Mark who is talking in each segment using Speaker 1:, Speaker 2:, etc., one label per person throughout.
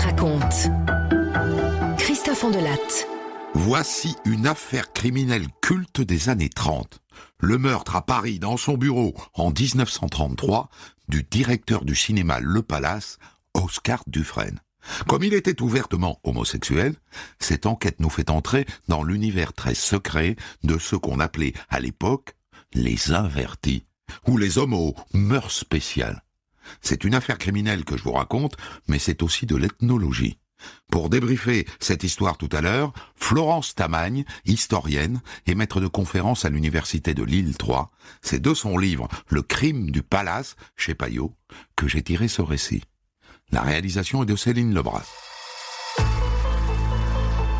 Speaker 1: raconte. Christophe Ondelatte.
Speaker 2: Voici une affaire criminelle culte des années 30. Le meurtre à Paris, dans son bureau, en 1933, du directeur du cinéma Le Palace, Oscar Dufresne. Comme il était ouvertement homosexuel, cette enquête nous fait entrer dans l'univers très secret de ceux qu'on appelait à l'époque les invertis, ou les hommes aux mœurs spéciales. C'est une affaire criminelle que je vous raconte, mais c'est aussi de l'ethnologie. Pour débriefer cette histoire tout à l'heure, Florence Tamagne, historienne et maître de conférence à l'université de Lille 3, c'est de son livre « Le crime du palace » chez Payot que j'ai tiré ce récit. La réalisation est de Céline Lebras.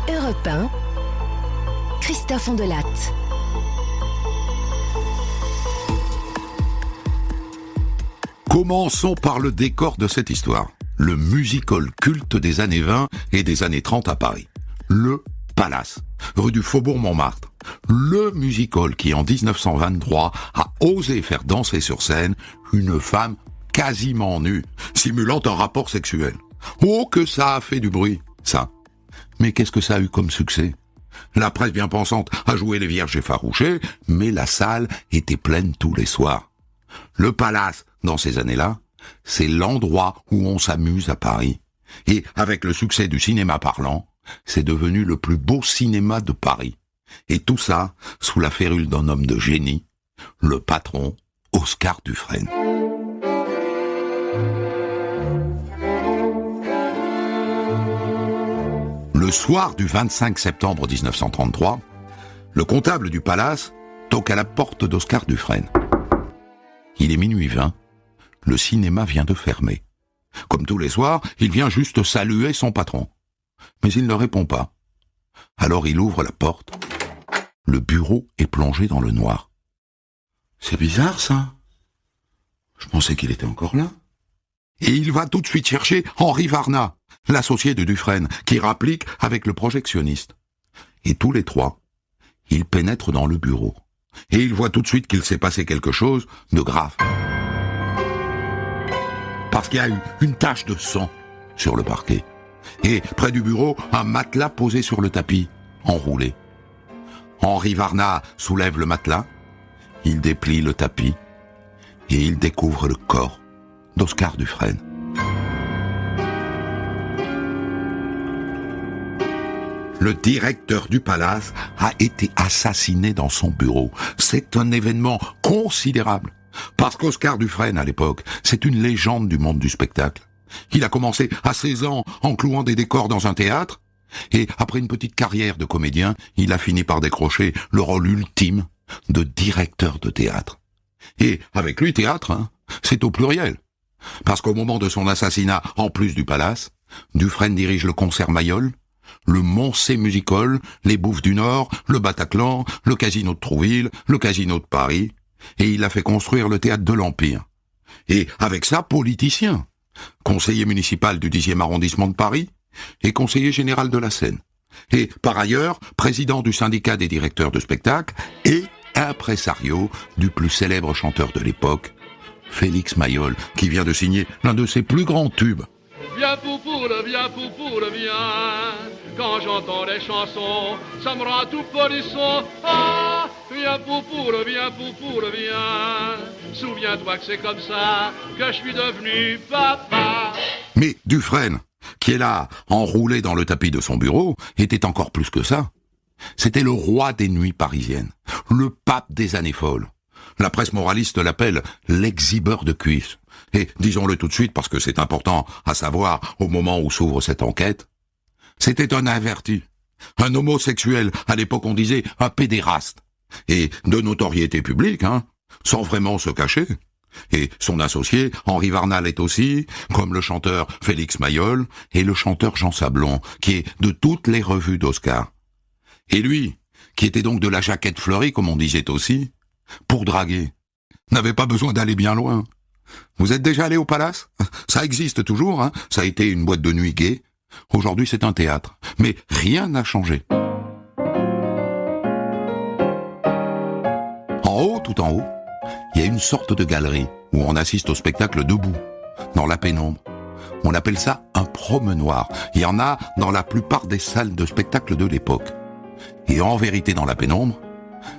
Speaker 1: Europe 1, Christophe Ondelatte.
Speaker 2: Commençons par le décor de cette histoire. Le music-hall culte des années 20 et des années 30 à Paris. Le Palace, rue du Faubourg Montmartre. Le music-hall qui, en 1923, a osé faire danser sur scène une femme quasiment nue, simulant un rapport sexuel. Oh, que ça a fait du bruit, ça. Mais qu'est-ce que ça a eu comme succès? La presse bien pensante a joué les vierges effarouchées, mais la salle était pleine tous les soirs. Le Palace, dans ces années-là, c'est l'endroit où on s'amuse à Paris. Et avec le succès du cinéma parlant, c'est devenu le plus beau cinéma de Paris. Et tout ça sous la férule d'un homme de génie, le patron Oscar Dufresne. Le soir du 25 septembre 1933, le comptable du Palace toque à la porte d'Oscar Dufresne. Il est minuit 20. Le cinéma vient de fermer. Comme tous les soirs, il vient juste saluer son patron. Mais il ne répond pas. Alors il ouvre la porte. Le bureau est plongé dans le noir. C'est bizarre, ça. Je pensais qu'il était encore là. Et il va tout de suite chercher Henri Varna, l'associé de Dufresne, qui rapplique avec le projectionniste. Et tous les trois, ils pénètrent dans le bureau. Et il voit tout de suite qu'il s'est passé quelque chose de grave. Parce qu'il y a eu une tache de sang sur le parquet. Et près du bureau, un matelas posé sur le tapis, enroulé. Henri Varna soulève le matelas, il déplie le tapis, et il découvre le corps d'Oscar Dufresne. Le directeur du Palace a été assassiné dans son bureau. C'est un événement considérable. Parce qu'Oscar Dufresne, à l'époque, c'est une légende du monde du spectacle. Il a commencé à 16 ans en clouant des décors dans un théâtre, et après une petite carrière de comédien, il a fini par décrocher le rôle ultime de directeur de théâtre. Et avec lui, théâtre, c'est au pluriel. Parce qu'au moment de son assassinat, en plus du Palace, Dufresne dirige le Concert Mayol, le Moncey Music Hall, les Bouffes du Nord, le Bataclan, le Casino de Trouville, le Casino de Paris, et il a fait construire le Théâtre de l'Empire. Et avec ça, politicien, conseiller municipal du 10e arrondissement de Paris et conseiller général de la Seine. Et par ailleurs, président du syndicat des directeurs de spectacle et impresario du plus célèbre chanteur de l'époque, Félix Mayol, qui vient de signer l'un de ses plus grands tubes.
Speaker 3: Viens poupoule, viens. Quand j'entends les chansons, ça me rend tout polisson. Ah, viens poupoule, viens. Souviens-toi que c'est comme ça que je suis devenu papa.
Speaker 2: Mais Dufresne, qui est là, enroulé dans le tapis de son bureau, était encore plus que ça. C'était le roi des nuits parisiennes, le pape des années folles. La presse moraliste l'appelle l'exhibeur de cuisses. Et disons-le tout de suite parce que c'est important à savoir au moment où s'ouvre cette enquête. C'était un inverti, un homosexuel, à l'époque on disait un pédéraste, et de notoriété publique, sans vraiment se cacher. Et son associé, Henri Varna, l'est aussi, comme le chanteur Félix Mayol et le chanteur Jean Sablon, qui est de toutes les revues d'Oscar. Et lui, qui était donc de la jaquette fleurie, comme on disait aussi, pour draguer, n'avait pas besoin d'aller bien loin. Vous êtes déjà allé au Palace? Ça existe toujours, ça a été une boîte de nuit gay. Aujourd'hui, c'est un théâtre. Mais rien n'a changé. En haut, tout en haut, il y a une sorte de galerie où on assiste au spectacle debout, dans la pénombre, On appelle ça un promenoir. Il y en a dans la plupart des salles de spectacle de l'époque. Et en vérité, dans la pénombre,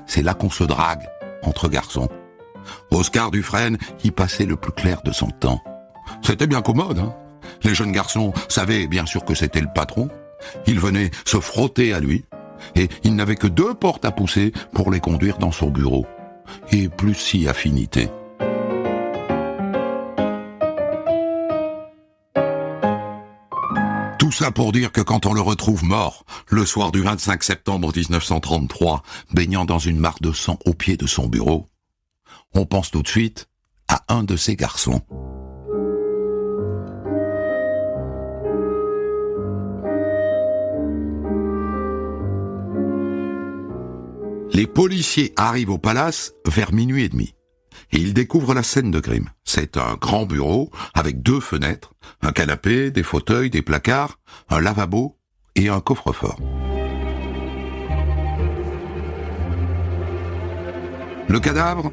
Speaker 2: c'est là qu'on se drague entre garçons. Oscar Dufresne y passait le plus clair de son temps. C'était bien commode, hein. Les jeunes garçons savaient bien sûr que c'était le patron. Ils venaient se frotter à lui. Et il n'avait que 2 portes à pousser pour les conduire dans son bureau. Et plus si affinité. Tout ça pour dire que quand on le retrouve mort, le soir du 25 septembre 1933, baignant dans une mare de sang au pied de son bureau, on pense tout de suite à un de ces garçons. Les policiers arrivent au palace vers 00h30 et ils découvrent la scène de crime. C'est un grand bureau avec 2 fenêtres, un canapé, des fauteuils, des placards, un lavabo et un coffre-fort. Le cadavre,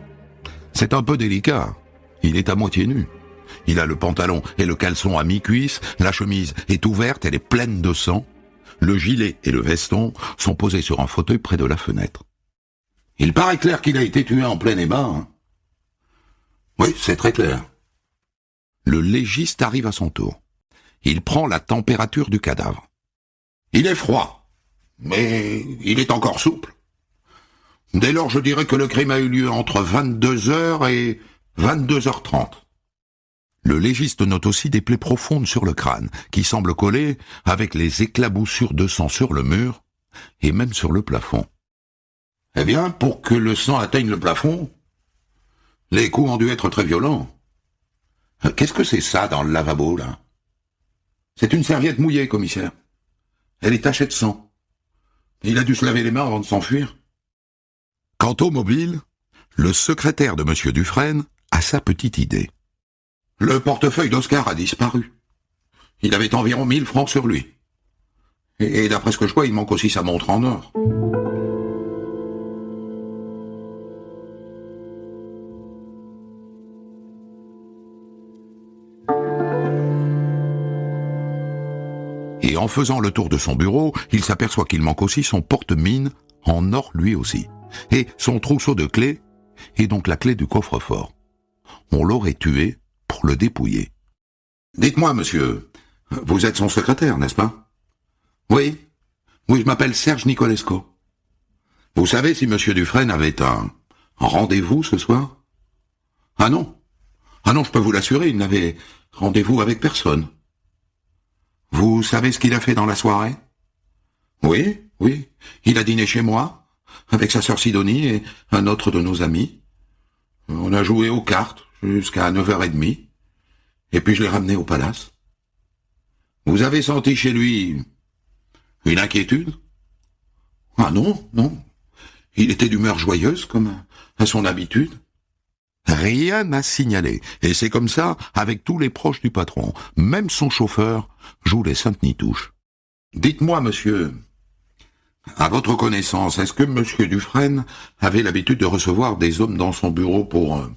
Speaker 2: c'est un peu délicat. Il est à moitié nu. Il a le pantalon et le caleçon à mi-cuisse, la chemise est ouverte, elle est pleine de sang. Le gilet et le veston sont posés sur un fauteuil près de la fenêtre. Il paraît clair qu'il a été tué en plein ébat. Hein. Oui, c'est très clair. Le légiste arrive à son tour. Il prend la température du cadavre. Il est froid, mais il est encore souple. Dès lors, je dirais que le crime a eu lieu entre 22h et 22h30. Le légiste note aussi des plaies profondes sur le crâne, qui semblent coller avec les éclaboussures de sang sur le mur et même sur le plafond. Eh bien, pour que le sang atteigne le plafond, les coups ont dû être très violents. Qu'est-ce que c'est ça dans le lavabo, là? C'est une serviette mouillée, commissaire. Elle est tachée de sang. Il a dû se laver les mains avant de s'enfuir. Quant au mobile, le secrétaire de M. Dufresne a sa petite idée. Le portefeuille d'Oscar a disparu. Il avait environ 1000 francs sur lui. Et d'après ce que je vois, il manque aussi sa montre en or. Et en faisant le tour de son bureau, il s'aperçoit qu'il manque aussi son porte-mine, en or lui aussi, et son trousseau de clés, et donc la clé du coffre-fort. On l'aurait tué pour le dépouiller. Dites-moi, monsieur, vous êtes son secrétaire, n'est-ce pas? Oui, je m'appelle Serge Nicolesco. Vous savez si monsieur Dufresne avait un rendez-vous ce soir? Ah non, je peux vous l'assurer, il n'avait rendez-vous avec personne. Vous savez ce qu'il a fait dans la soirée? Oui, il a dîné chez moi, avec sa sœur Sidonie et un autre de nos amis. On a joué aux cartes jusqu'à 9h30, et puis je l'ai ramené au palace. Vous avez senti chez lui une inquiétude? Ah non, il était d'humeur joyeuse, comme à son habitude. Rien à signaler, et c'est comme ça avec tous les proches du patron. Même son chauffeur joue les saintes nitouches. Dites-moi, monsieur, à votre connaissance, est-ce que monsieur Dufresne avait l'habitude de recevoir des hommes dans son bureau pour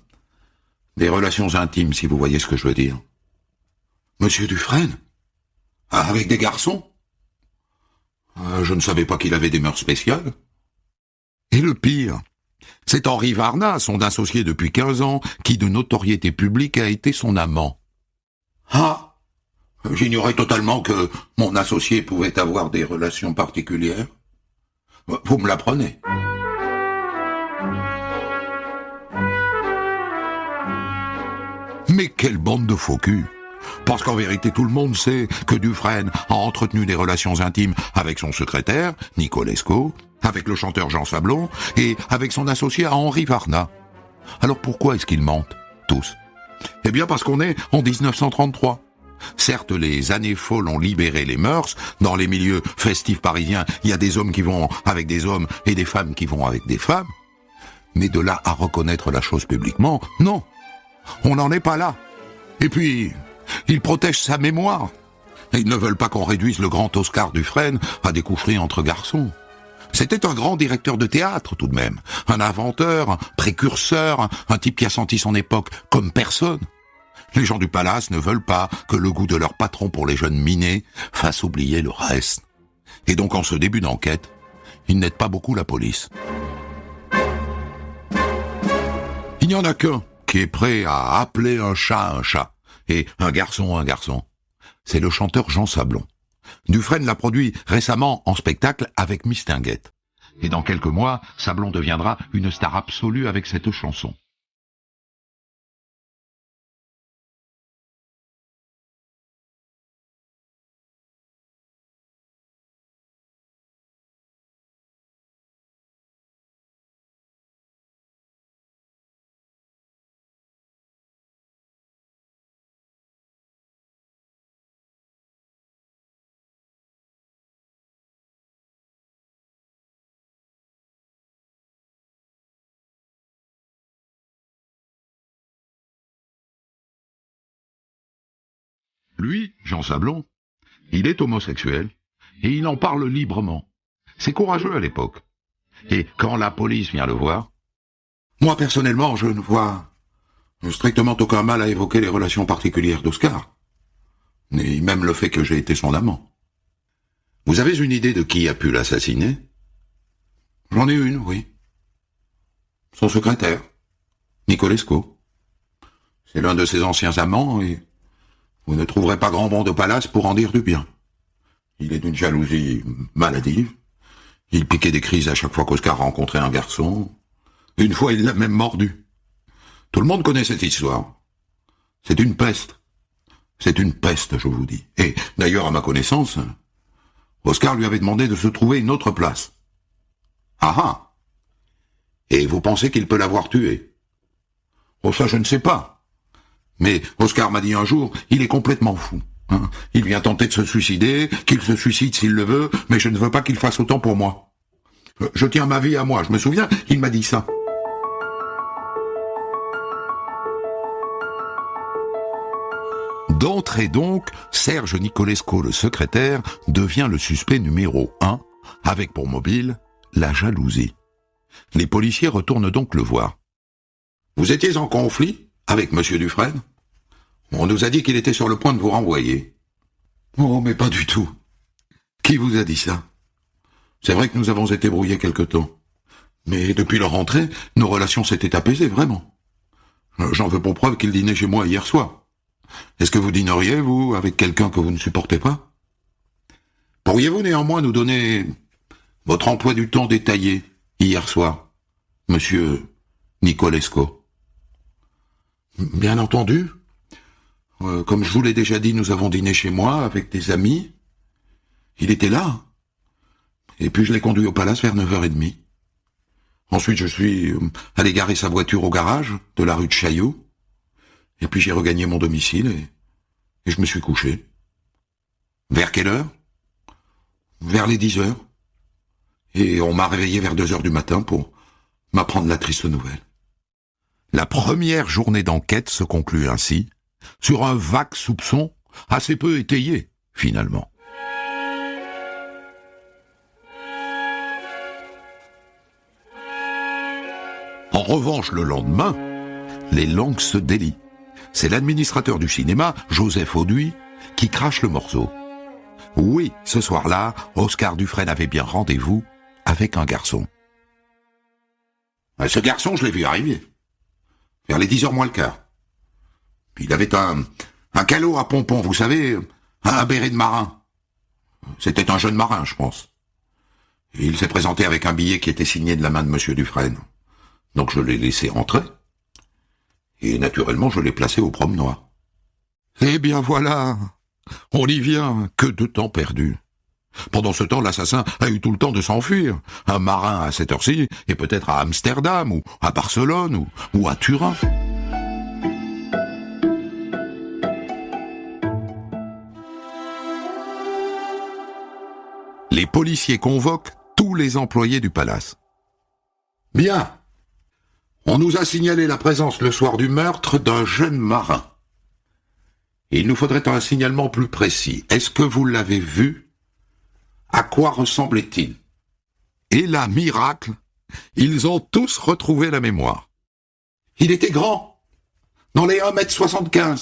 Speaker 2: des relations intimes, si vous voyez ce que je veux dire? Monsieur Dufresne? Avec des garçons? Je ne savais pas qu'il avait des mœurs spéciales. Et le pire, c'est Henri Varna, son associé depuis 15 ans, qui de notoriété publique a été son amant. Ah, j'ignorais totalement que mon associé pouvait avoir des relations particulières. Vous me l'apprenez. Mais quelle bande de faux culs! Parce qu'en vérité, tout le monde sait que Dufresne a entretenu des relations intimes avec son secrétaire, Nicolesco, avec le chanteur Jean Sablon et avec son associé Henri Varna. Alors pourquoi est-ce qu'ils mentent, tous? Eh bien parce qu'on est en 1933. Certes, les années folles ont libéré les mœurs. Dans les milieux festifs parisiens, il y a des hommes qui vont avec des hommes et des femmes qui vont avec des femmes. Mais de là à reconnaître la chose publiquement, non. On n'en est pas là. Et puis, ils protègent sa mémoire. Ils ne veulent pas qu'on réduise le grand Oscar Dufresne à des coucheries entre garçons. C'était un grand directeur de théâtre, tout de même. Un inventeur, un précurseur, un type qui a senti son époque comme personne. Les gens du palace ne veulent pas que le goût de leur patron pour les jeunes minés fasse oublier le reste. Et donc en ce début d'enquête, ils n'aident pas beaucoup la police. Il n'y en a qu'un qui est prêt à appeler un chat, et un garçon. C'est le chanteur Jean Sablon. Dufresne l'a produit récemment en spectacle avec Mistinguett. Et dans quelques mois, Sablon deviendra une star absolue avec cette chanson. Lui, Jean Sablon, il est homosexuel, et il en parle librement. C'est courageux à l'époque. Et quand la police vient le voir, moi personnellement, je ne vois strictement aucun mal à évoquer les relations particulières d'Oscar, et même le fait que j'ai été son amant. Vous avez une idée de qui a pu l'assassiner? J'en ai une, oui. Son secrétaire, Nicolesco. C'est l'un de ses anciens amants, et vous ne trouverez pas grand monde au palace pour en dire du bien. Il est d'une jalousie maladive. Il piquait des crises à chaque fois qu'Oscar rencontrait un garçon. Une fois, il l'a même mordu. Tout le monde connaît cette histoire. C'est une peste. C'est une peste, je vous dis. Et, d'ailleurs, à ma connaissance, Oscar lui avait demandé de se trouver une autre place. Ah ah! Et vous pensez qu'il peut l'avoir tué? Oh, ça, je ne sais pas. Mais Oscar m'a dit un jour, il est complètement fou. Hein. Il vient tenter de se suicider, qu'il se suicide s'il le veut, mais je ne veux pas qu'il fasse autant pour moi. Je tiens ma vie à moi, je me souviens, il m'a dit ça. D'entrée donc, Serge Nicolesco, le secrétaire, devient le suspect numéro 1, avec pour mobile la jalousie. Les policiers retournent donc le voir. Vous étiez en conflit avec Monsieur Dufresne? On nous a dit qu'il était sur le point de vous renvoyer. Oh, mais pas du tout. Qui vous a dit ça? C'est vrai que nous avons été brouillés quelque temps. Mais depuis leur entrée, nos relations s'étaient apaisées, vraiment. J'en veux pour preuve qu'il dînait chez moi hier soir. Est-ce que vous dîneriez, vous, avec quelqu'un que vous ne supportez pas? Pourriez-vous néanmoins nous donner votre emploi du temps détaillé, hier soir, Monsieur Nicolesco? Bien entendu. Comme je vous l'ai déjà dit, nous avons dîné chez moi avec des amis. Il était là. Et puis je l'ai conduit au palace vers 9h30. Ensuite, je suis allé garer sa voiture au garage de la rue de Chaillot. Et puis j'ai regagné mon domicile et je me suis couché. Vers quelle heure? Vers les 10h. Et on m'a réveillé vers 2h du matin pour m'apprendre la triste nouvelle. La première journée d'enquête se conclut ainsi, sur un vague soupçon, assez peu étayé, finalement. En revanche, le lendemain, les langues se délient. C'est l'administrateur du cinéma, Joseph Auduit, qui crache le morceau. Oui, ce soir-là, Oscar Dufresne avait bien rendez-vous avec un garçon. Ce garçon, je l'ai vu arriver. Vers les 10h moins le quart. Il avait un calot à pompons, vous savez, un béret de marin. C'était un jeune marin, je pense. Et il s'est présenté avec un billet qui était signé de la main de Monsieur Dufresne. Donc je l'ai laissé rentrer. Et naturellement, je l'ai placé au promenoir. Eh bien voilà, on y vient, que de temps perdu. Pendant ce temps, l'assassin a eu tout le temps de s'enfuir. Un marin à cette heure-ci, et peut-être à Amsterdam, ou à Barcelone, ou à Turin. Les policiers convoquent tous les employés du palace. Bien. On nous a signalé la présence le soir du meurtre d'un jeune marin. Il nous faudrait un signalement plus précis. Est-ce que vous l'avez vu? À quoi ressemblait-il? Et là, miracle, ils ont tous retrouvé la mémoire. Il était grand, dans les 1,75 m,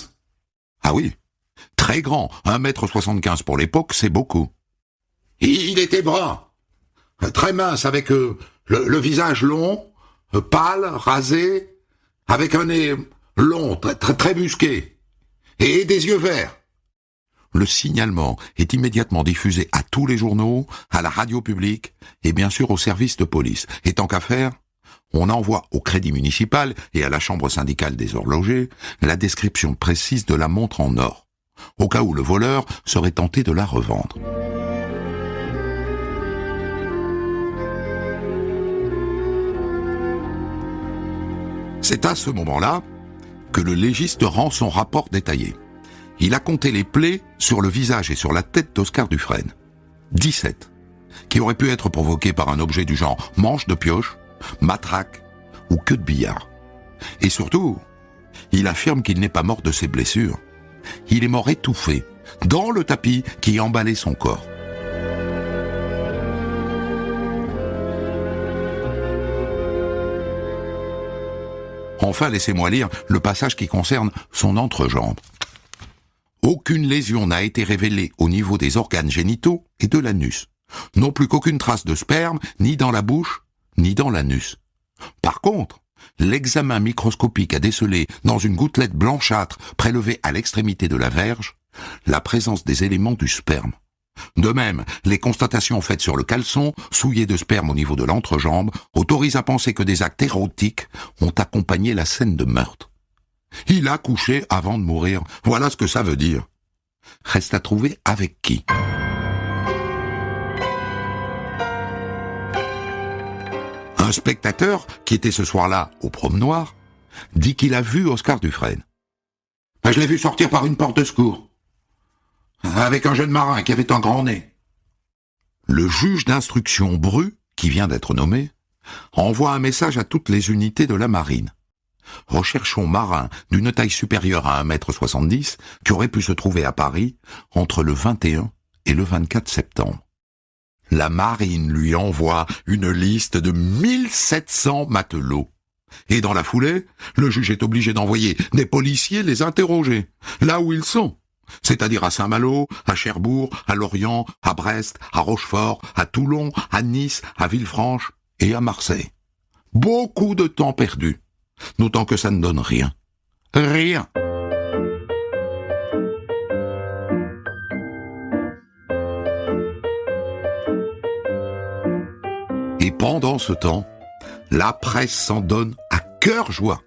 Speaker 2: Ah oui, très grand, 1,75 m pour l'époque, c'est beaucoup. Il était brun, très mince, avec le visage long, pâle, rasé, avec un nez long, très musqué, et des yeux verts. Le signalement est immédiatement diffusé à tous les journaux, à la radio publique et bien sûr au service de police. Et tant qu'à faire, on envoie au Crédit municipal et à la Chambre syndicale des horlogers la description précise de la montre en or, au cas où le voleur serait tenté de la revendre. C'est à ce moment-là que le légiste rend son rapport détaillé. Il a compté les plaies sur le visage et sur la tête d'Oscar Dufresne. 17, qui auraient pu être provoquées par un objet du genre manche de pioche, matraque ou queue de billard. Et surtout, il affirme qu'il n'est pas mort de ses blessures. Il est mort étouffé, dans le tapis qui emballait son corps. Enfin, laissez-moi lire le passage qui concerne son entrejambe. Aucune lésion n'a été révélée au niveau des organes génitaux et de l'anus. Non plus qu'aucune trace de sperme, ni dans la bouche, ni dans l'anus. Par contre, l'examen microscopique a décelé dans une gouttelette blanchâtre prélevée à l'extrémité de la verge la présence des éléments du sperme. De même, les constatations faites sur le caleçon, souillé de sperme au niveau de l'entrejambe, autorisent à penser que des actes érotiques ont accompagné la scène de meurtre. Il a couché avant de mourir. Voilà ce que ça veut dire. Reste à trouver avec qui. Un spectateur, qui était ce soir-là au promenoir, dit qu'il a vu Oscar Dufresne. Je l'ai vu sortir par une porte de secours, avec un jeune marin qui avait un grand nez. Le juge d'instruction Bru, qui vient d'être nommé, envoie un message à toutes les unités de la marine. Recherchons marin d'une taille supérieure à 1,70 m qui aurait pu se trouver à Paris entre le 21 et le 24 septembre. La marine lui envoie une liste de 1700 matelots. Et dans la foulée, le juge est obligé d'envoyer des policiers les interroger, là où ils sont, c'est-à-dire à Saint-Malo, à Cherbourg, à Lorient, à Brest, à Rochefort, à Toulon, à Nice, à Villefranche et à Marseille. Beaucoup de temps perdu. D'autant que ça ne donne rien. Rien. Et pendant ce temps, la presse s'en donne à cœur joie.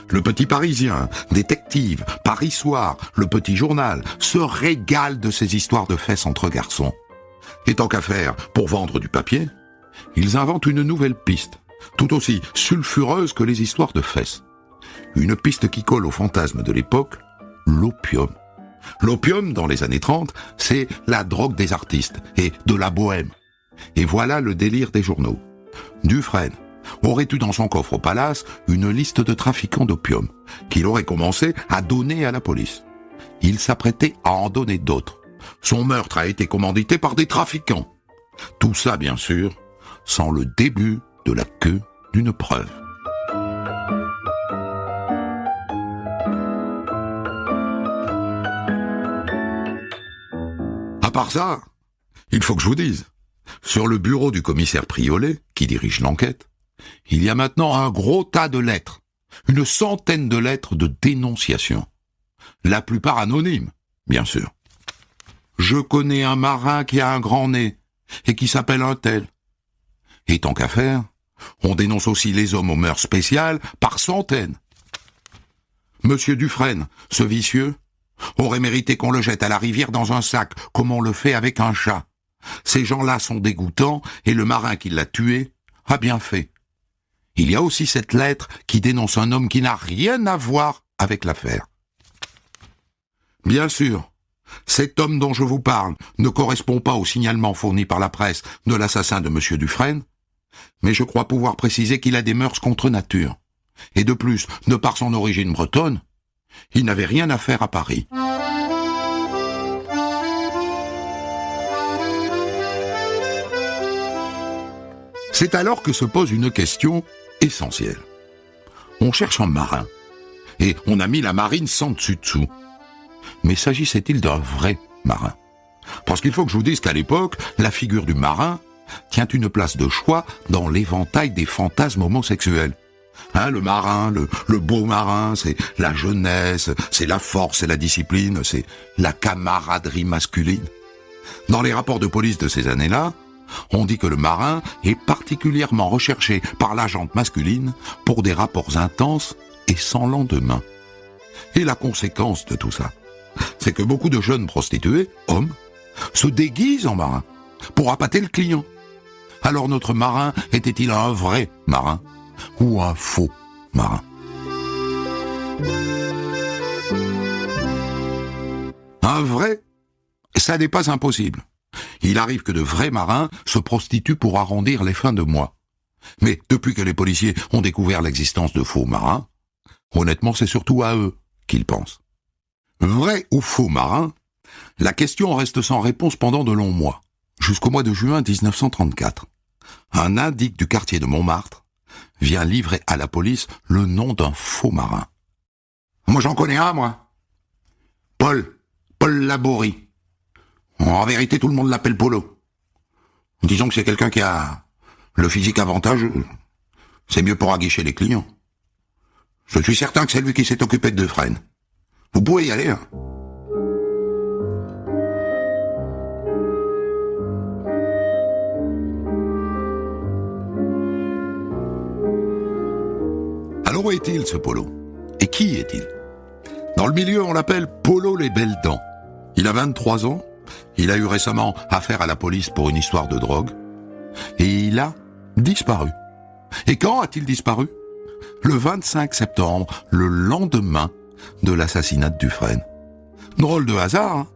Speaker 2: Le Petit Parisien, Détective, Paris Soir, le Petit Journal se régale de ces histoires de fesses entre garçons. Et tant qu'à faire, pour vendre du papier, ils inventent une nouvelle piste, tout aussi sulfureuse que les histoires de fesses. Une piste qui colle au fantasme de l'époque, l'opium. L'opium, dans les années 30, c'est la drogue des artistes et de la bohème. Et voilà le délire des journaux. Dufresne aurait eu dans son coffre au palace une liste de trafiquants d'opium, qu'il aurait commencé à donner à la police. Il s'apprêtait à en donner d'autres. Son meurtre a été commandité par des trafiquants. Tout ça, bien sûr, sans le début de la queue d'une preuve. À part ça, il faut que je vous dise, sur le bureau du commissaire Priolet, qui dirige l'enquête, il y a maintenant un gros tas de lettres, une centaine de lettres de dénonciation. La plupart anonymes, bien sûr. Je connais un marin qui a un grand nez et qui s'appelle un tel. Et tant qu'à faire, on dénonce aussi les hommes aux mœurs spéciales par centaines. Monsieur Dufresne, ce vicieux, aurait mérité qu'on le jette à la rivière dans un sac, comme on le fait avec un chat. Ces gens-là sont dégoûtants et le marin qui l'a tué a bien fait. Il y a aussi cette lettre qui dénonce un homme qui n'a rien à voir avec l'affaire. Bien sûr, cet homme dont je vous parle ne correspond pas au signalement fourni par la presse de l'assassin de monsieur Dufresne, mais je crois pouvoir préciser qu'il a des mœurs contre nature. Et de plus, de par son origine bretonne, il n'avait rien à faire à Paris. C'est alors que se pose une question essentielle. On cherche un marin, et on a mis la marine sans dessus-dessous. Mais s'agissait-il d'un vrai marin? Parce qu'il faut que je vous dise qu'à l'époque, la figure du marin tient une place de choix dans l'éventail des fantasmes homosexuels. Le marin, le beau marin, c'est la jeunesse, c'est la force, c'est la discipline, c'est la camaraderie masculine. Dans les rapports de police de ces années-là, on dit que le marin est particulièrement recherché par la gente masculine pour des rapports intenses et sans lendemain. Et la conséquence de tout ça, c'est que beaucoup de jeunes prostituées, hommes, se déguisent en marins pour appâter le client. Alors notre marin était-il un vrai marin ou un faux marin? Un vrai, ça n'est pas impossible. Il arrive que de vrais marins se prostituent pour arrondir les fins de mois. Mais depuis que les policiers ont découvert l'existence de faux marins, honnêtement, c'est surtout à eux qu'ils pensent. Vrai ou faux marin, la question reste sans réponse pendant de longs mois, jusqu'au mois de juin 1934. Un indique du quartier de Montmartre vient livrer à la police le nom d'un faux marin. Moi j'en connais un, moi. Paul Laborie. En vérité, tout le monde l'appelle Polo. Disons que c'est quelqu'un qui a le physique avantageux. C'est mieux pour aguicher les clients. Je suis certain que c'est lui qui s'est occupé de Dufresne. Vous pouvez y aller, hein. Alors où est-il, ce Polo? Et qui est-il? Dans le milieu, on l'appelle Polo les Belles Dents. Il a 23 ans. Il a eu récemment affaire à la police pour une histoire de drogue. Et il a disparu. Et quand a-t-il disparu? Le 25 septembre, le lendemain de l'assassinat de Dufresne. Drôle de hasard, hein?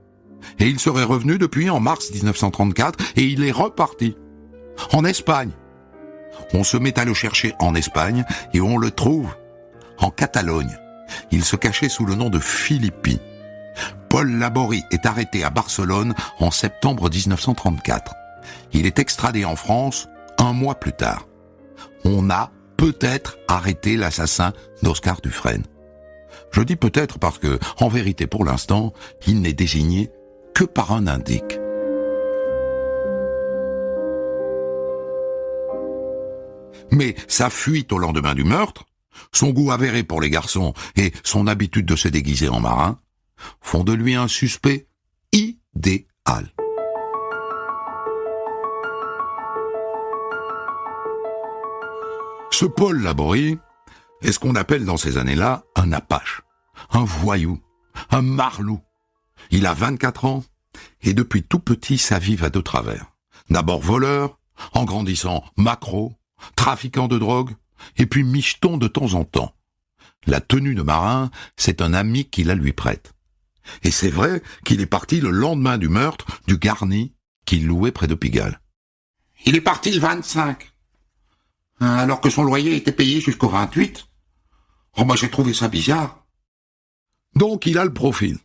Speaker 2: Et il serait revenu depuis en mars 1934 et il est reparti. En Espagne. On se met à le chercher en Espagne et on le trouve en Catalogne. Il se cachait sous le nom de Filippi. Paul Laborie est arrêté à Barcelone en septembre 1934. Il est extradé en France un mois plus tard. On a peut-être arrêté l'assassin d'Oscar Dufresne. Je dis peut-être parce que, en vérité pour l'instant, il n'est désigné que par un indique. Mais sa fuite au lendemain du meurtre, son goût avéré pour les garçons et son habitude de se déguiser en marin font de lui un suspect idéal. Ce Paul Laborie est ce qu'on appelle dans ces années-là un apache, un voyou, un marlou. Il a 24 ans et depuis tout petit sa vie va de travers. D'abord voleur, en grandissant maquereau, trafiquant de drogue et puis micheton de temps en temps. La tenue de marin, c'est un ami qui la lui prête. Et c'est vrai qu'il est parti le lendemain du meurtre du garni qu'il louait près de Pigalle. Il est parti le 25, alors que son loyer était payé jusqu'au 28. Oh, moi j'ai trouvé ça bizarre. Donc il a le profil.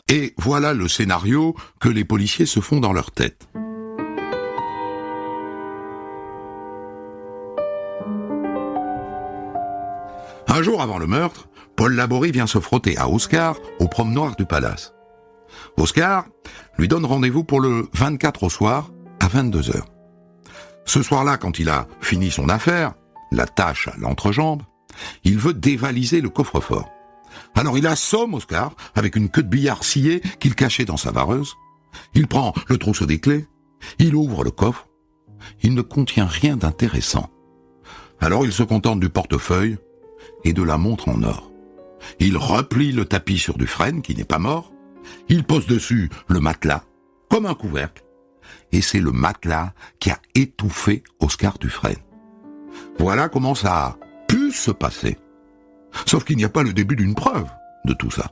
Speaker 2: Et voilà le scénario que les policiers se font dans leur tête. Un jour avant le meurtre, Paul Laborie vient se frotter à Oscar au promenoir du Palace. Oscar lui donne rendez-vous pour le 24 au soir à 22h. Ce soir-là, quand il a fini son affaire, la tâche à l'entrejambe, il veut dévaliser le coffre-fort. Alors il assomme Oscar avec une queue de billard sciée qu'il cachait dans sa vareuse. Il prend le trousseau des clés, il ouvre le coffre. Il ne contient rien d'intéressant. Alors il se contente du portefeuille et de la montre en or. Il replie le tapis sur Dufresne, qui n'est pas mort. Il pose dessus le matelas, comme un couvercle. Et c'est le matelas qui a étouffé Oscar Dufresne. Voilà comment ça a pu se passer. Sauf qu'il n'y a pas le début d'une preuve de tout ça.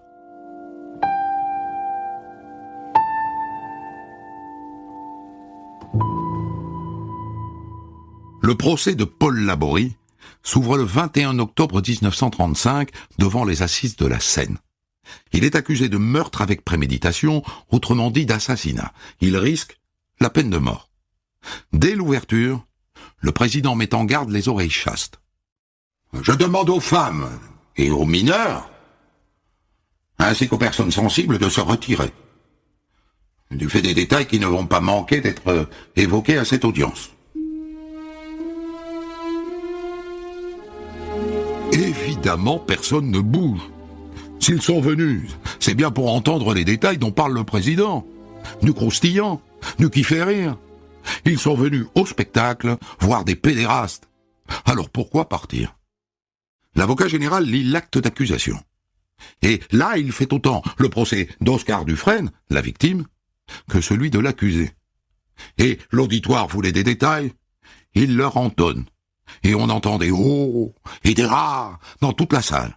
Speaker 2: Le procès de Paul Laborie s'ouvre le 21 octobre 1935 devant les assises de la Seine. Il est accusé de meurtre avec préméditation, autrement dit d'assassinat. Il risque la peine de mort. Dès l'ouverture, le président met en garde les oreilles chastes. Je demande aux femmes et aux mineurs ainsi qu'aux personnes sensibles de se retirer, du fait des détails qui ne vont pas manquer d'être évoqués à cette audience. Évidemment, personne ne bouge. S'ils sont venus, c'est bien pour entendre les détails dont parle le président. Du croustillant, du qui fait rire. Ils sont venus au spectacle voir des pédérastes. Alors pourquoi partir? L'avocat général lit l'acte d'accusation. Et là, il fait autant le procès d'Oscar Dufresne, la victime, que celui de l'accusé. Et l'auditoire voulait des détails, il leur en donne. Et on entend des « oh » et des « ah » dans toute la salle.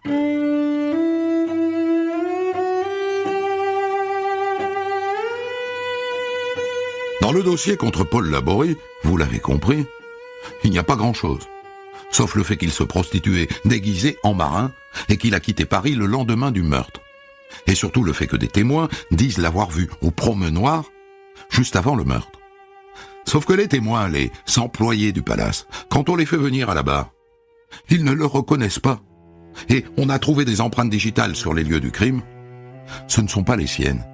Speaker 2: Dans le dossier contre Paul Laborie, vous l'avez compris, il n'y a pas grand-chose. Sauf le fait qu'il se prostituait déguisé en marin et qu'il a quitté Paris le lendemain du meurtre. Et surtout le fait que des témoins disent l'avoir vu au promenoir juste avant le meurtre. Sauf que les témoins, les employés du palace, quand on les fait venir à la barre, ils ne le reconnaissent pas. Et on a trouvé des empreintes digitales sur les lieux du crime. Ce ne sont pas les siennes.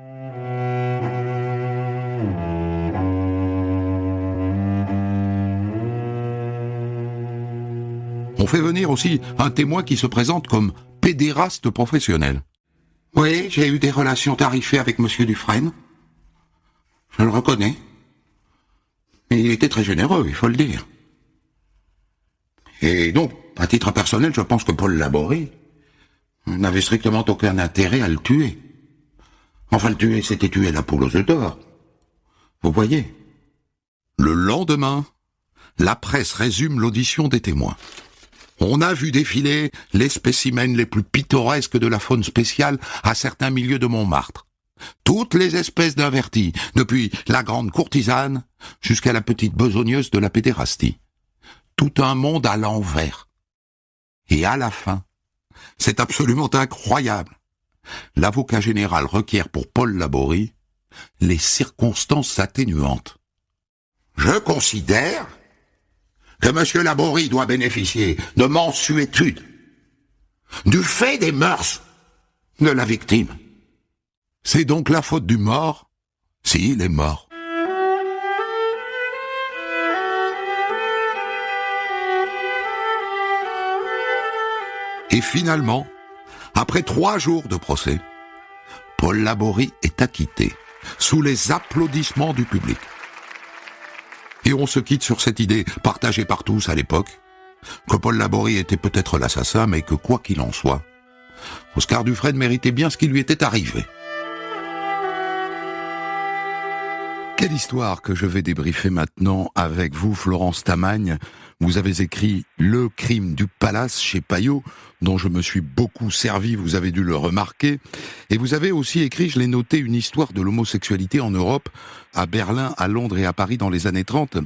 Speaker 2: On fait venir aussi un témoin qui se présente comme pédéraste professionnel. Oui, j'ai eu des relations tarifées avec monsieur Dufresne. Je le reconnais. Et il était très généreux, il faut le dire. Et donc, à titre personnel, je pense que Paul Laborie n'avait strictement aucun intérêt à le tuer. Enfin, le tuer, c'était tuer la poule aux œufs d'or. Vous voyez. Le lendemain, la presse résume l'audition des témoins. On a vu défiler les spécimens les plus pittoresques de la faune spéciale à certains milieux de Montmartre. Toutes les espèces d'invertis, depuis la grande courtisane jusqu'à la petite besogneuse de la pédérastie. Tout un monde à l'envers. Et à la fin, c'est absolument incroyable. L'avocat général requiert pour Paul Laborie les circonstances atténuantes. Je considère que M. Laborie doit bénéficier de mansuétude du fait des mœurs de la victime. C'est donc la faute du mort s'il est mort. Et finalement, après 3 jours de procès, Paul Laborie est acquitté, sous les applaudissements du public. Et on se quitte sur cette idée, partagée par tous à l'époque, que Paul Laborie était peut-être l'assassin, mais que quoi qu'il en soit, Oscar Dufresne méritait bien ce qui lui était arrivé. Quelle histoire que je vais débriefer maintenant avec vous, Florence Tamagne. Vous avez écrit « Le crime du palace » chez Payot, dont je me suis beaucoup servi, vous avez dû le remarquer. Et vous avez aussi écrit, je l'ai noté, une histoire de l'homosexualité en Europe, à Berlin, à Londres et à Paris dans les années 30.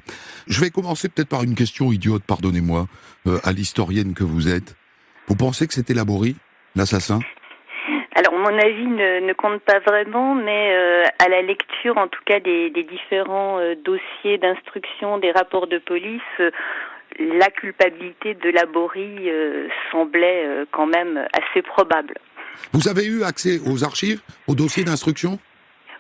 Speaker 2: Je vais commencer peut-être par une question idiote, pardonnez-moi, à l'historienne que vous êtes. Vous pensez que c'était Laborie, l'assassin ?
Speaker 4: Alors, mon avis ne compte pas vraiment, mais à la lecture, en tout cas, des différents dossiers d'instruction, des rapports de police, la culpabilité de Laborie semblait quand même assez probable.
Speaker 2: Vous avez eu accès aux archives, aux dossiers d'instruction ?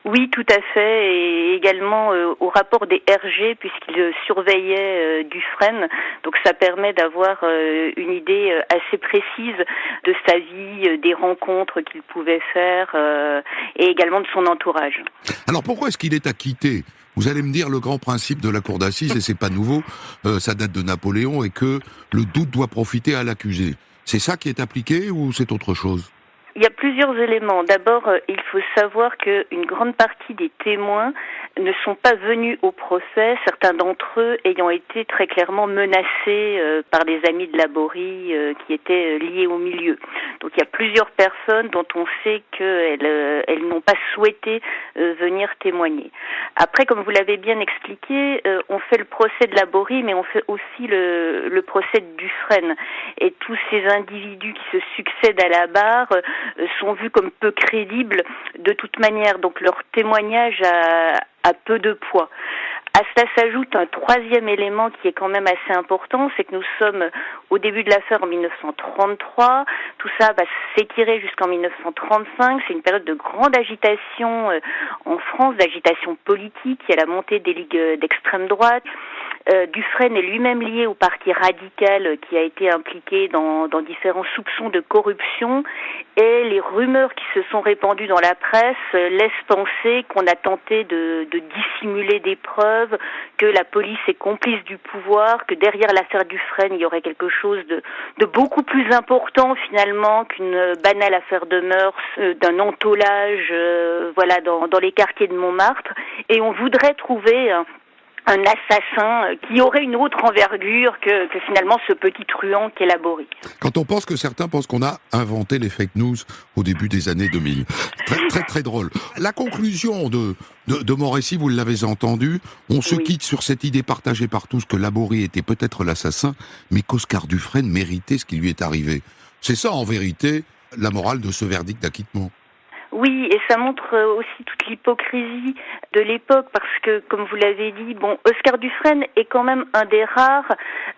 Speaker 4: Oui, tout à fait, et également au rapport des RG, puisqu'il surveillait Dufresne. Donc ça permet d'avoir une idée assez précise de sa vie, des rencontres qu'il pouvait faire, et également de son entourage.
Speaker 2: Alors pourquoi est-ce qu'il est acquitté ? Vous allez me dire le grand principe de la cour d'assises, et c'est pas nouveau, ça date de Napoléon, et que le doute doit profiter à l'accusé. C'est ça qui est appliqué ou c'est autre chose ?
Speaker 4: Il y a plusieurs éléments. D'abord, il faut savoir qu'une grande partie des témoins ne sont pas venus au procès, certains d'entre eux ayant été très clairement menacés par des amis de Laborie qui étaient liés au milieu. Donc il y a plusieurs personnes dont on sait qu'elles n'ont pas souhaité venir témoigner. Après, comme vous l'avez bien expliqué, on fait le procès de Laborie, mais on fait aussi le procès de Dufresne. Et tous ces individus qui se succèdent à la barre sont vus comme peu crédibles de toute manière. Donc leur témoignage a peu de poids. À cela s'ajoute un troisième élément qui est quand même assez important, c'est que nous sommes au début de l'affaire en 1933. Tout ça va s'étirer jusqu'en 1935. C'est une période de grande agitation en France, d'agitation politique. Il y a la montée des ligues d'extrême droite. Dufresne est lui-même lié au parti radical qui a été impliqué dans différents soupçons de corruption, et les rumeurs qui se sont répandues dans la presse laissent penser qu'on a tenté de dissimuler des preuves, que la police est complice du pouvoir, que derrière l'affaire Dufresne il y aurait quelque chose de beaucoup plus important finalement qu'une banale affaire de mœurs, d'un entollage dans les quartiers de Montmartre, et on voudrait trouver un assassin qui aurait une autre envergure que finalement ce petit truand qu'est la Borie.
Speaker 2: Quand on pense que certains pensent qu'on a inventé les fake news au début des années 2000. Très, très, très drôle. La conclusion de mon récit, vous l'avez entendu, on se quitte sur cette idée partagée par tous que la Borie était peut-être l'assassin, mais qu'Oscar Dufresne méritait ce qui lui est arrivé. C'est ça, en vérité, la morale de ce verdict d'acquittement.
Speaker 4: Oui, et ça montre aussi toute l'hypocrisie de l'époque, parce que, comme vous l'avez dit, Oscar Dufresne est quand même un des rares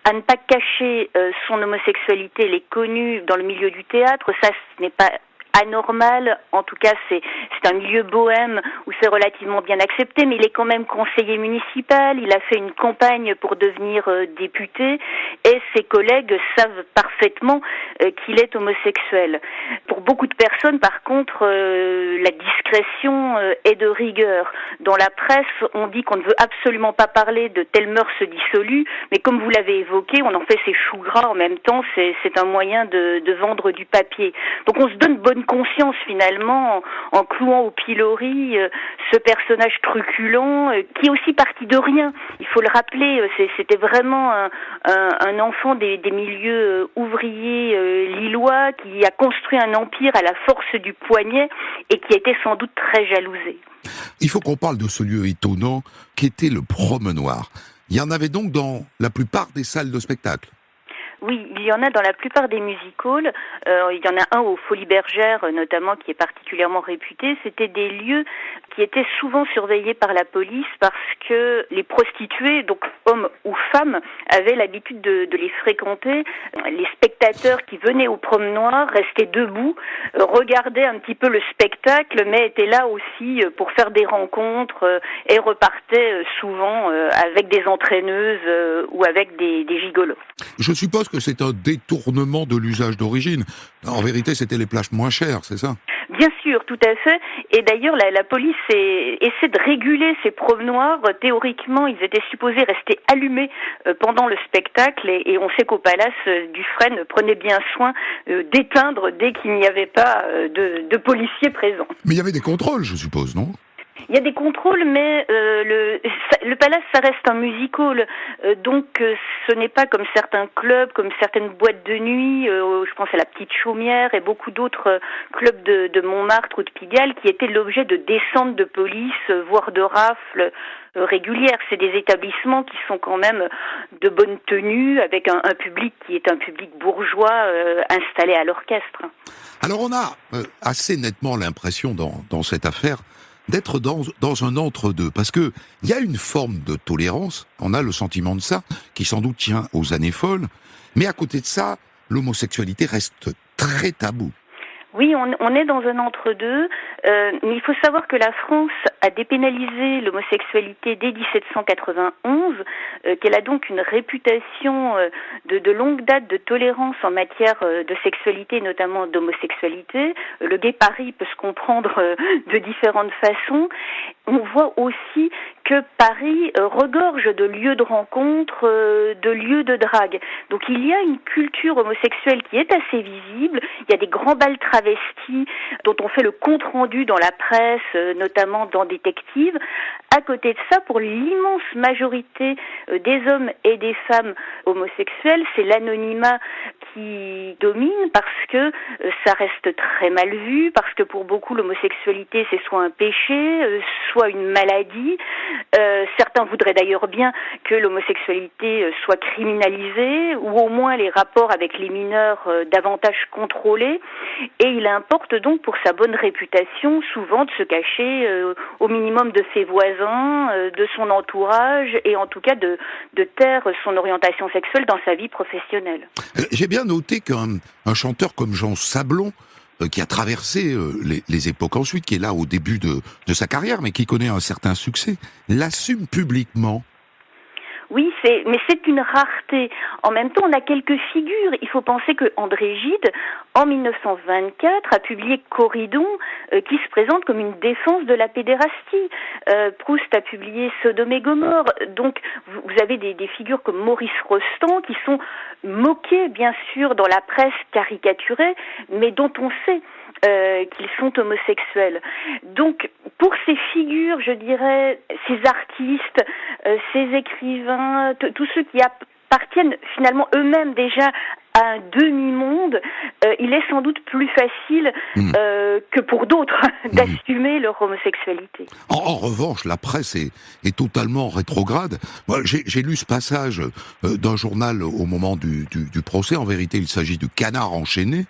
Speaker 4: à ne pas cacher son homosexualité. Elle est connue dans le milieu du théâtre, ça ce n'est pas anormal, en tout cas c'est un milieu bohème où c'est relativement bien accepté, mais il est quand même conseiller municipal, il a fait une campagne pour devenir député, et ses collègues savent parfaitement qu'il est homosexuel. Pour beaucoup de personnes, par contre, la discrétion est de rigueur. Dans la presse, on dit qu'on ne veut absolument pas parler de telles mœurs dissolues, mais comme vous l'avez évoqué, on en fait ses choux gras en même temps, c'est un moyen de vendre du papier. Donc on se donne bonne conscience finalement en clouant au pilori ce personnage truculent qui est aussi parti de rien. Il faut le rappeler, c'était vraiment un enfant des milieux ouvriers lillois qui a construit un empire à la force du poignet et qui était sans doute très jalousé.
Speaker 2: Il faut qu'on parle de ce lieu étonnant qu'était le Promenoir. Il y en avait donc dans la plupart des salles de spectacle.
Speaker 4: Oui, il y en a dans la plupart des music-halls. Il y en a un aux Folies Bergères, notamment, qui est particulièrement réputé. C'était des lieux qui étaient souvent surveillés par la police parce que les prostituées, donc hommes ou femmes, avaient l'habitude de les fréquenter. Les spectateurs qui venaient au Promenoir restaient debout, regardaient un petit peu le spectacle, mais étaient là aussi pour faire des rencontres et repartaient souvent avec des entraîneuses ou avec des gigolos.
Speaker 2: Je suppose que c'est un détournement de l'usage d'origine. En vérité, c'était les plages moins chères, c'est ça ?
Speaker 4: Bien sûr, tout à fait. Et d'ailleurs, la police essaie de réguler ces promenoirs. Théoriquement, ils étaient supposés rester allumés pendant le spectacle. Et on sait qu'au Palace, Dufresne prenait bien soin d'éteindre dès qu'il n'y avait pas de policiers présents.
Speaker 2: Mais il y avait des contrôles, je suppose, non ?
Speaker 4: Il y a des contrôles, mais le Palace, ça reste un music-hall. Donc, ce n'est pas comme certains clubs, comme certaines boîtes de nuit, je pense à la Petite Chaumière et beaucoup d'autres clubs de Montmartre ou de Pigalle qui étaient l'objet de descentes de police, voire de rafles régulières. C'est des établissements qui sont quand même de bonne tenue, avec un public qui est un public bourgeois installé à l'orchestre.
Speaker 2: Alors on a assez nettement l'impression dans cette affaire d'être dans un entre-deux, parce que il y a une forme de tolérance, on a le sentiment de ça, qui sans doute tient aux années folles, mais à côté de ça, l'homosexualité reste très tabou.
Speaker 4: Oui, on est dans un entre-deux, mais il faut savoir que la France a dépénalisé l'homosexualité dès 1791, qu'elle a donc une réputation de longue date de tolérance en matière de sexualité, notamment d'homosexualité. Le gay Paris peut se comprendre de différentes façons. On voit aussi que Paris regorge de lieux de rencontre, de lieux de drague. Donc il y a une culture homosexuelle qui est assez visible. Il y a des grands bals travestis dont on fait le compte-rendu dans la presse, notamment dans Détective. À côté de ça, pour l'immense majorité des hommes et des femmes homosexuels, c'est l'anonymat qui domine parce que ça reste très mal vu, parce que pour beaucoup l'homosexualité c'est soit un péché, soit soit une maladie. Certains voudraient d'ailleurs bien que l'homosexualité soit criminalisée, ou au moins les rapports avec les mineurs davantage contrôlés. Et il importe donc pour sa bonne réputation souvent de se cacher au minimum de ses voisins, de son entourage, et en tout cas de taire son orientation sexuelle dans sa vie professionnelle.
Speaker 2: J'ai bien noté qu'un chanteur comme Jean Sablon, qui a traversé les époques ensuite, qui est là au début de sa carrière, mais qui connaît un certain succès, l'assume publiquement.
Speaker 4: Oui, mais c'est une rareté. En même temps, on a quelques figures. Il faut penser que André Gide, en 1924, a publié Corydon, qui se présente comme une défense de la pédérastie. Proust a publié Sodome et Gomorrhe. Donc, vous avez des figures comme Maurice Rostand, qui sont moquées, bien sûr, dans la presse caricaturée, mais dont on sait qu'ils sont homosexuels. Donc, pour ces figures, je dirais, ces artistes, ces écrivains, tous ceux qui appartiennent finalement eux-mêmes déjà à un demi-monde, il est sans doute plus facile que pour d'autres d'assumer leur homosexualité.
Speaker 2: En revanche, la presse est totalement rétrograde. Moi, j'ai lu ce passage d'un journal au moment du procès. En vérité, il s'agit du Canard enchaîné.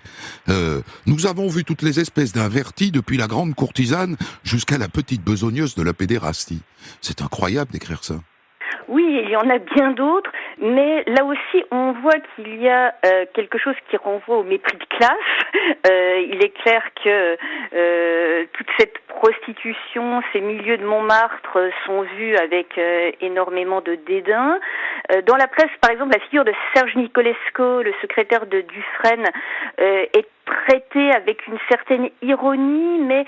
Speaker 2: Nous avons vu toutes les espèces d'invertis, depuis la grande courtisane jusqu'à la petite besogneuse de la pédérastie. C'est incroyable d'écrire ça.
Speaker 4: Oui, il y en a bien d'autres, mais là aussi, on voit qu'il y a quelque chose qui renvoie au mépris de classe. Il est clair que toute cette prostitution, ces milieux de Montmartre sont vus avec énormément de dédain. Dans la presse, par exemple, la figure de Serge Nicolesco, le secrétaire de Dufresne, est traitée avec une certaine ironie, mais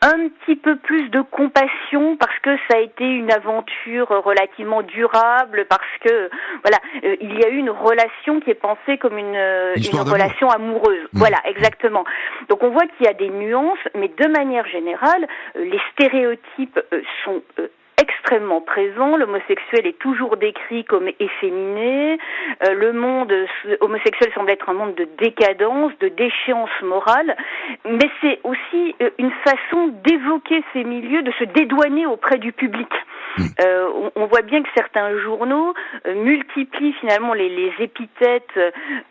Speaker 4: un petit peu plus de compassion, parce que ça a été une aventure relativement durable, parce que voilà, il y a eu une relation qui est pensée comme une relation amoureuse. Voilà, exactement. Donc on voit qu'il y a des nuances, mais de manière générale, les stéréotypes sont extrêmement présent. L'homosexuel est toujours décrit comme efféminé. Le monde homosexuel semble être un monde de décadence, de déchéance morale. Mais c'est aussi une façon d'évoquer ces milieux, de se dédouaner auprès du public. On voit bien que certains journaux multiplient finalement les épithètes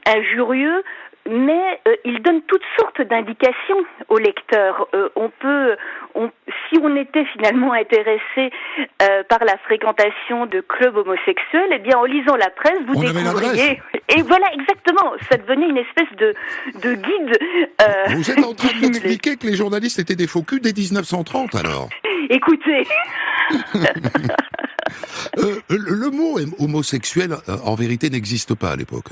Speaker 4: injurieux, mais il donne toutes sortes d'indications aux lecteurs. Si on était finalement intéressé par la fréquentation de clubs homosexuels, eh bien en lisant la presse, vous découvriez. Et voilà, exactement, ça devenait une espèce de guide.
Speaker 2: Vous êtes en train de m'expliquer que les journalistes étaient des faux culs dès 1930, alors?
Speaker 4: Écoutez.
Speaker 2: Le mot homosexuel, en vérité, n'existe pas à l'époque.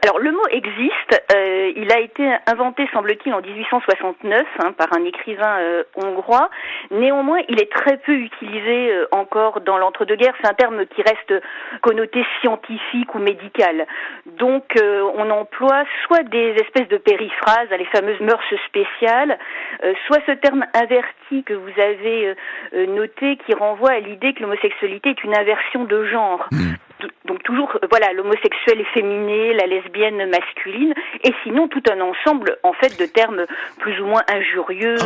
Speaker 4: Alors le mot existe, il a été inventé, semble-t-il, en 1869 par un écrivain hongrois. Néanmoins, il est très peu utilisé encore dans l'entre-deux-guerres. C'est un terme qui reste connoté scientifique ou médical. Donc on emploie soit des espèces de périphrases, les fameuses mœurs spéciales, soit ce terme inverti que vous avez noté, qui renvoie à l'idée que l'homosexualité est une inversion de genre. Donc toujours, voilà, l'homosexuel efféminé, la lesbienne masculine, et sinon tout un ensemble, en fait, de termes plus ou moins injurieux.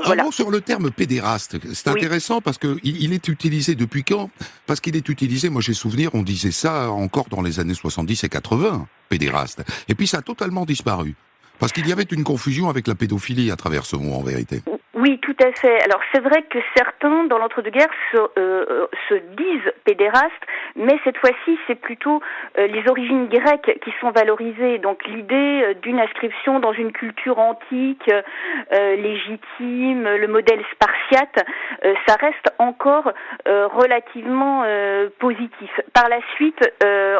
Speaker 2: Voilà. Un mot sur le terme pédéraste. C'est intéressant parce que il est utilisé depuis quand? Parce qu'il est utilisé, moi j'ai souvenir, on disait ça encore dans les années 70 et 80, pédéraste. Et puis ça a totalement disparu. Parce qu'il y avait une confusion avec la pédophilie à travers ce mot, en vérité.
Speaker 4: Oui, tout à fait. Alors c'est vrai que certains, dans l'entre-deux-guerres, se disent pédérastes, mais cette fois-ci, c'est plutôt les origines grecques qui sont valorisées. Donc l'idée d'une inscription dans une culture antique, légitime, le modèle spartiate, ça reste encore relativement positif. Par la suite,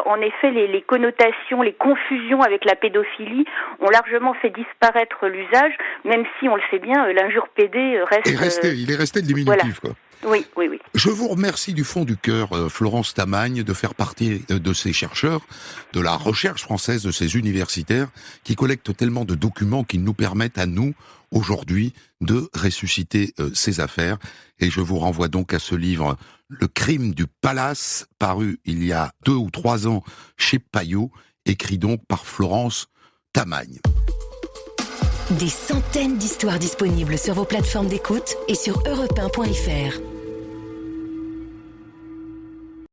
Speaker 4: en effet, les connotations, les confusions avec la pédophilie ont largement fait disparaître l'usage, même si, on le sait bien, l'injure pédé reste...
Speaker 2: Il est resté le diminutif, voilà. Quoi.
Speaker 4: Oui.
Speaker 2: Je vous remercie du fond du cœur, Florence Tamagne, de faire partie de ces chercheurs, de la recherche française, de ces universitaires, qui collectent tellement de documents qui nous permettent à nous, aujourd'hui, de ressusciter ces affaires. Et je vous renvoie donc à ce livre, Le crime du palace, paru il y a 2 ou 3 ans chez Payot, écrit donc par Florence Tamagne.
Speaker 1: Des centaines d'histoires disponibles sur vos plateformes d'écoute et sur europe1.fr.